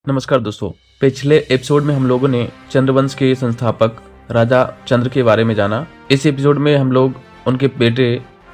नमस्कार दोस्तों, पिछले एपिसोड में हम लोगों ने चंद्रवंश के संस्थापक राजा चंद्र के बारे में जाना। इस एपिसोड में हम लोग उनके बेटे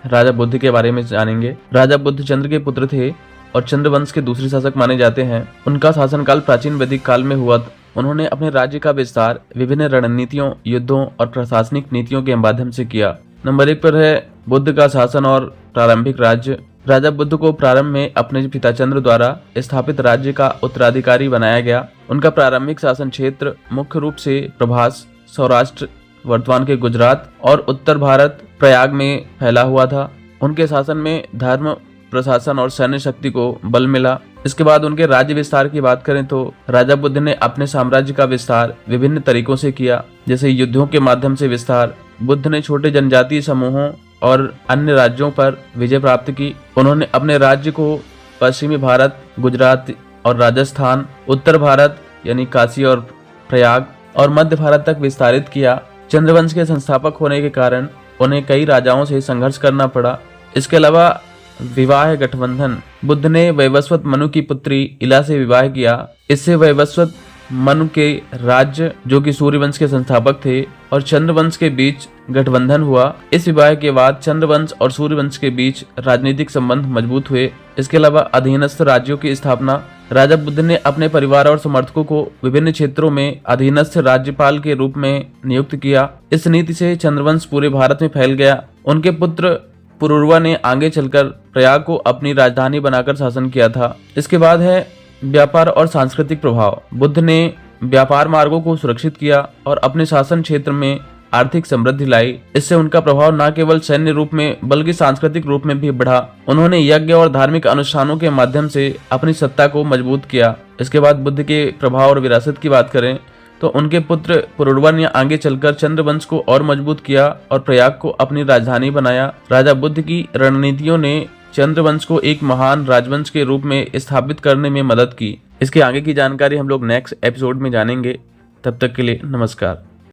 राजा बुद्ध के बारे में जानेंगे। राजा बुद्ध चंद्र के पुत्र थे और चंद्रवंश के दूसरे शासक माने जाते हैं। उनका शासनकाल प्राचीन वैदिक काल में हुआ। उन्होंने अपने राज्य का विस्तार विभिन्न रणनीतियों, युद्धों और प्रशासनिक नीतियों के माध्यम से किया। नंबर 1 पर है बुद्ध का शासन और प्रारंभिक राज्य। राजा बुद्ध को प्रारंभ में अपने पिता चंद्र द्वारा स्थापित राज्य का उत्तराधिकारी बनाया गया। उनका प्रारंभिक शासन क्षेत्र मुख्य रूप से प्रभास, सौराष्ट्र, वर्तमान के गुजरात और उत्तर भारत प्रयाग में फैला हुआ था। उनके शासन में धर्म, प्रशासन और सैन्य शक्ति को बल मिला। इसके बाद उनके राज्य विस्तार की बात करें तो राजा बुद्ध ने अपने साम्राज्य का विस्तार विभिन्न तरीकों से किया, जैसे युद्धों के माध्यम से विस्तार। बुद्ध ने छोटे जनजातीय समूहों और अन्य राज्यों पर विजय प्राप्त की। उन्होंने अपने राज्य को पश्चिमी भारत, गुजरात और राजस्थान, उत्तर भारत यानी काशी और प्रयाग और मध्य भारत तक विस्तारित किया। चंद्रवंश के संस्थापक होने के कारण उन्हें कई राजाओं से संघर्ष करना पड़ा। इसके अलावा विवाह गठबंधन। बुद्ध ने वैवस्वत मनु की पुत्री इला से विवाह किया। इससे वैवस्वत मनु के राज्य, जो कि सूर्यवंश के संस्थापक थे, और चंद्रवंश के बीच गठबंधन हुआ। इस विवाह के बाद चंद्रवंश और सूर्यवंश के बीच राजनीतिक संबंध मजबूत हुए। इसके अलावा अधीनस्थ राज्यों की स्थापना। राजा बुद्ध ने अपने परिवार और समर्थकों को विभिन्न क्षेत्रों में अधीनस्थ राज्यपाल के रूप में नियुक्त किया। इस नीति से चंद्रवंश पूरे भारत में फैल गया। उनके पुत्र पुरुरवा ने आगे चलकर प्रयाग को अपनी राजधानी बनाकर शासन किया था। इसके बाद है व्यापार और सांस्कृतिक प्रभाव। बुद्ध ने व्यापार मार्गों को सुरक्षित किया और अपने शासन क्षेत्र में आर्थिक समृद्धि लाई। इससे उनका प्रभाव न केवल सैन्य रूप में बल्कि सांस्कृतिक रूप में भी बढ़ा। उन्होंने यज्ञ और धार्मिक अनुष्ठानों के माध्यम से अपनी सत्ता को मजबूत किया। इसके बाद बुद्ध के प्रभाव और विरासत की बात करें तो उनके पुत्र पुरुरवा ने आगे चलकर चंद्रवंश को और मजबूत किया और प्रयाग को अपनी राजधानी बनाया। राजा बुद्ध की रणनीतियों ने चंद्रवंश को एक महान राजवंश के रूप में स्थापित करने में मदद की। इसके आगे की जानकारी हम लोग नेक्स्ट एपिसोड में जानेंगे। तब तक के लिए नमस्कार।